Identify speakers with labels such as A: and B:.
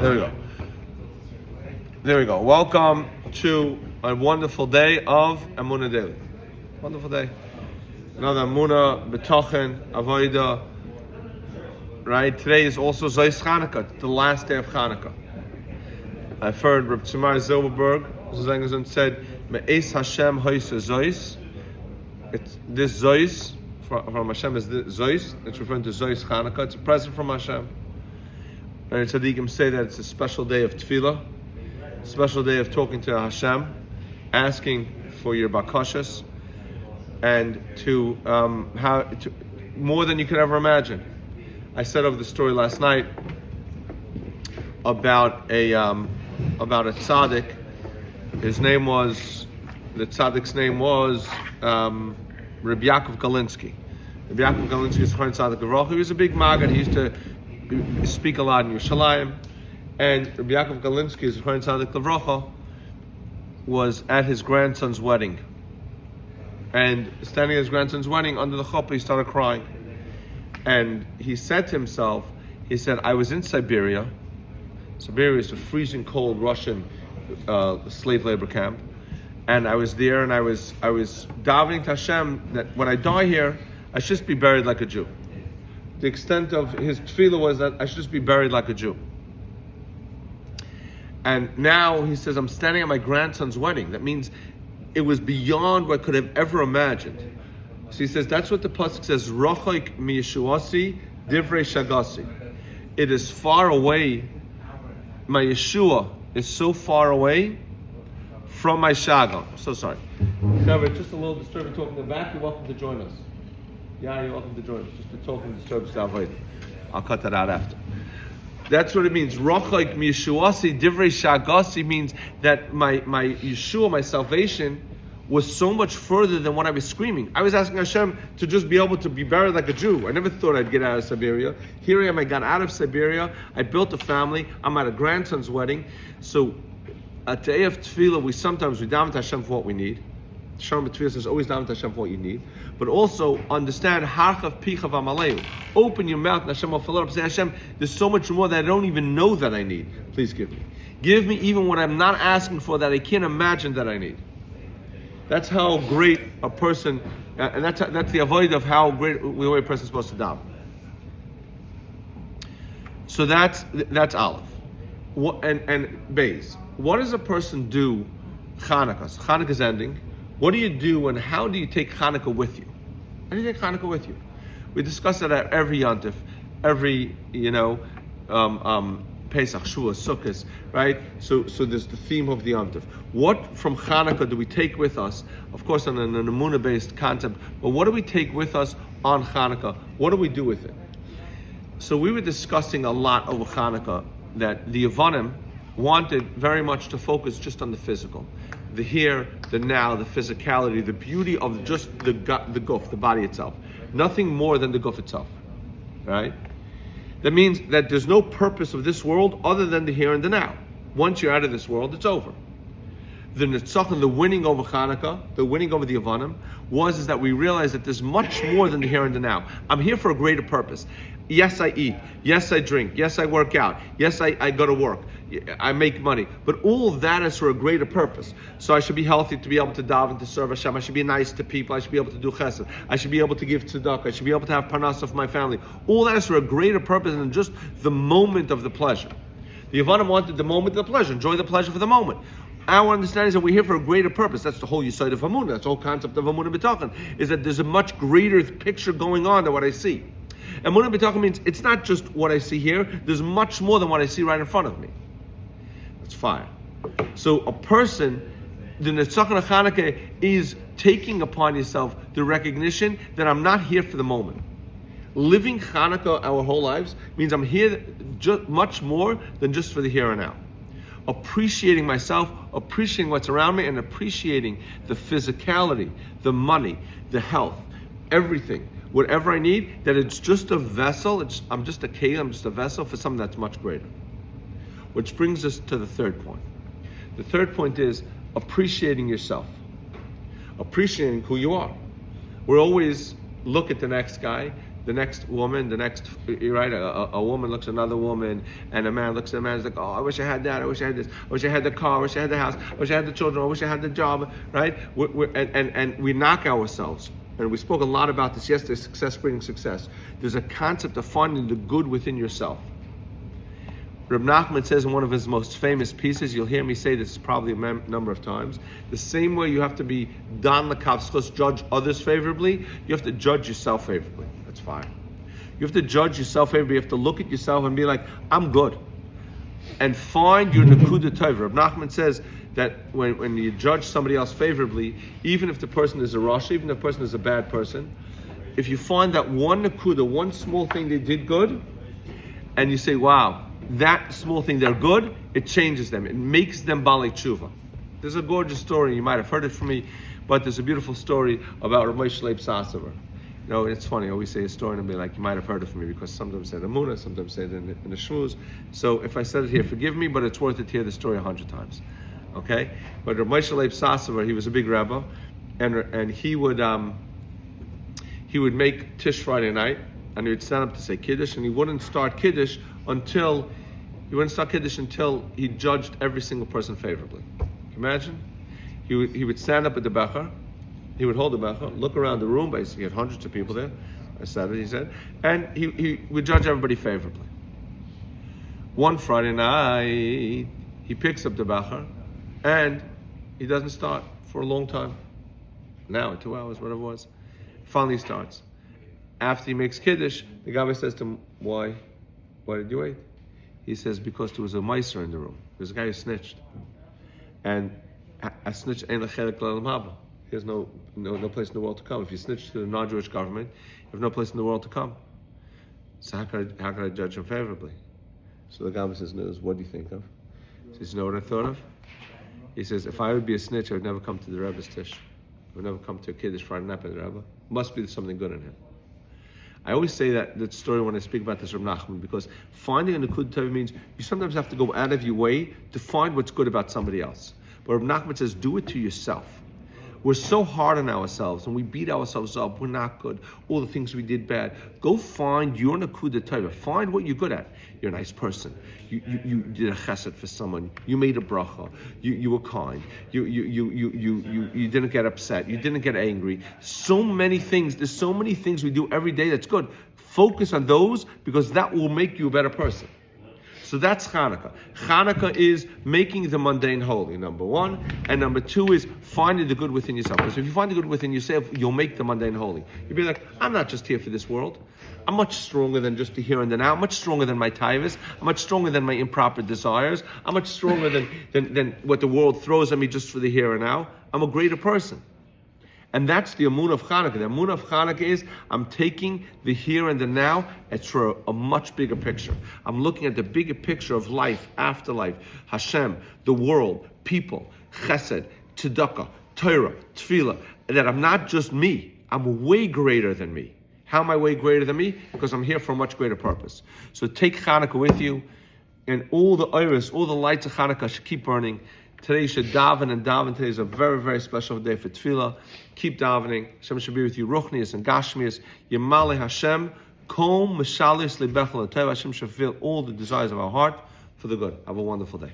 A: There we go. There we go. Welcome to a wonderful day of Emunah Daily. Wonderful day. Another Emunah, Bitachon, Avodah. Right? Today is also Zos Chanukah, the last day of Chanukah. I've heard Rabbi Tzemach Zilberberg said, "Me'es Hashem hoise Zos." It's this Zos from Hashem is this Zos. It's referring to Zos Chanukah. It's a present from Hashem. And tzaddikim say that it's a special day of tefillah, a special day of talking to Hashem, asking for your bakashos, and to more than you could ever imagine. I said over the story last night about a tzaddik. The tzaddik's name was Rabbi Yaakov Galinsky. Rabbi Yaakov Galinsky is Chaim tzaddik. He was a big maggid. He used to speak a lot in Yerushalayim. And Rabbi Yaakov Galinsky, his Chaim tzaddik, was at his grandson's wedding. And standing at his grandson's wedding under the chuppah, he started crying. And he said to himself, he said, I was in Siberia. Siberia is a freezing cold Russian slave labor camp. And I was there and I was davening to Hashem that when I die here, I should just be buried like a Jew. The extent of his tefillah was that I should just be buried like a Jew. And now he says, I'm standing at my grandson's wedding. That means it was beyond what I could have ever imagined. So he says, that's what the pasuk says, Rochaik mi Yeshuasi divrei shagasi. It is far away. My Yeshua is so far away from my shaga. I'm so sorry. However, just a little disturbing talk in the back. You're welcome to join us. Yeah, you're welcome to join us. Just the talking disturbs to avoid. I'll cut that out after. That's what it means. Rochaik mi Yeshuasi divrei shagasi means that my Yeshua, my salvation, was so much further than what I was screaming. I was asking Hashem to just be able to be buried like a Jew. I never thought I'd get out of Siberia. Here I am, I got out of Siberia. I built a family. I'm at a grandson's wedding. So, a day of tefillah, we daven to Hashem for what we need. Shalom B'Tefillah says, always daven to Hashem for what you need. But also, understand, harchav pichav amaleu. Open your mouth, and Hashem will fill it up. Say, Hashem, there's so much more that I don't even know that I need. Please give me. Give me even what I'm not asking for that I can't imagine that I need. That's how great a person, and that's the avoid of how great the way a person is supposed to daven. So that's Aleph. And Beis. What does a person do? Chanukah. Chanukah's ending. What do you do, and how do you take Chanukah with you? How do you take Chanukah with you? We discuss that at every Yontif, every Pesach, Shavuos, Sukkot, right? So there's the theme of the Yontif. What from Chanukah do we take with us? Of course, on an Emunah-based concept, but what do we take with us on Chanukah? What do we do with it? So we were discussing a lot over Chanukah that the Yevanim wanted very much to focus just on the physical, the here, the now, the physicality, the beauty of just the guf, the body itself. Nothing more than the guf itself, right? That means that there's no purpose of this world other than the here and the now. Once you're out of this world, it's over. The Netzachon, the winning over Chanukah, the winning over the Yevanim, is that we realize that there's much more than the here and the now. I'm here for a greater purpose. Yes, I eat. Yes, I drink. Yes, I work out. Yes, I go to work. I make money. But all of that is for a greater purpose. So I should be healthy to be able to daven, to serve Hashem. I should be nice to people. I should be able to do chesed. I should be able to give tzedakah. I should be able to have parnasa for my family. All that is for a greater purpose than just the moment of the pleasure. The Yevanim wanted the moment of the pleasure. Enjoy the pleasure for the moment. Our understanding is that we're here for a greater purpose. That's the whole yesod of Emunah. That's the whole concept of Emunah and Bitachon, is that there's a much greater picture going on than what I see. Emunah and Bitachon means it's not just what I see here. There's much more than what I see right in front of me. That's fire. So a person, the Netzachon of Chanukah is taking upon yourself the recognition that I'm not here for the moment. Living Chanukah our whole lives means I'm here much more than just for the here and now. Appreciating myself, appreciating what's around me, and appreciating the physicality, the money, the health, everything. Whatever I need, that it's just a vessel, I'm just a keli, I'm just a vessel for something that's much greater. Which brings us to the third point. The third point is appreciating yourself. Appreciating who you are. We always look at the next guy, the next woman, you're right, a woman looks at another woman, and a man looks at a man, is like, oh, I wish I had that, I wish I had this, I wish I had the car, I wish I had the house, I wish I had the children, I wish I had the job, right? And we knock ourselves. And we spoke a lot about this yesterday, success bringing success. There's a concept of finding the good within yourself. Reb Nachman says in one of his most famous pieces, you'll hear me say this probably a number of times, the same way you have to be dan lekavskos, judge others favorably, you have to judge yourself favorably. That's fine. You have to judge yourself favorably. You have to look at yourself and be like, I'm good. And find your nekudah tovah. Reb Nachman says that when you judge somebody else favorably, even if the person is a rasha, even if the person is a bad person, if you find that one nekudah, one small thing they did good, and you say, wow, that small thing, they're good, it changes them. It makes them balei tshuva. There's a gorgeous story, you might have heard it from me, but there's a beautiful story about Rabbi Leib Sasover. You know, it's funny, I always say a story and be like, you might have heard it from me, because sometimes say the Emunah, sometimes say it in the shmuz. So if I said it here, forgive me, but it's worth it to hear the story 100 times. Okay? But Rabbi Leib Sasover, he was a big Rebbe, and he would make Tish Friday night, and he would stand up to say Kiddush, and he wouldn't start Kiddush until he judged every single person favorably. Can you imagine? He would stand up at the becher, he would hold the becher, look around the room, basically he had hundreds of people there, I said it, he said, and he would judge everybody favorably. One Friday night, he picks up the becher, and he doesn't start for a long time. An hour, 2 hours, whatever it was. Finally he starts. After he makes Kiddush, the Gabbai says to him, why did you wait? He says, because there was a meiser in the room. There's a guy who snitched. And a snitch ain't lechelek l'olam haba. He has no place in the world to come. If you snitch to the non-Jewish government, you have no place in the world to come. So how can I judge him favorably? So the Gabbai says, what do you think of? He says, you know what I thought of? He says, if I would be a snitch, I would never come to the Rebbe's Tish. I would never come to a Kiddush Friday night by the Rebbe. Must be something good in him. I always say that story when I speak about this Reb Nachman, because finding a nekudah tovah means you sometimes have to go out of your way to find what's good about somebody else. But Reb Nachman says, do it to yourself. We're so hard on ourselves and we beat ourselves up. We're not good. All the things we did bad. Go find your nekudah tovah. Find what you're good at. You're a nice person. You did a chesed for someone. You made a bracha. You were kind. You didn't get upset. You didn't get angry. So many things. There's so many things we do every day that's good. Focus on those, because that will make you a better person. So that's Chanukah. Chanukah is making the mundane holy, number one. And number two is finding the good within yourself. Because if you find the good within yourself, you'll make the mundane holy. You'll be like, I'm not just here for this world. I'm much stronger than just the here and the now. I'm much stronger than my tivus. I'm much stronger than my improper desires. I'm much stronger than what the world throws at me just for the here and now. I'm a greater person. And that's the Emunah of Chanukah. The Emunah of Chanukah is, I'm taking the here and the now, it's for a much bigger picture. I'm looking at the bigger picture of life, afterlife, Hashem, the world, people, chesed, tzedakah, Torah, tefillah, that I'm not just me, I'm way greater than me. How am I way greater than me? Because I'm here for a much greater purpose. So take Chanukah with you, and all the iris, all the lights of Chanukah should keep burning. Today you should daven and daven. Today is a very, very special day for tefillah. Keep davening. Hashem should be with you, ruchnius and gashmius. Yemale Hashem, kol mishalis lebechel tov. Hashem should fulfill all the desires of our heart for the good. Have a wonderful day.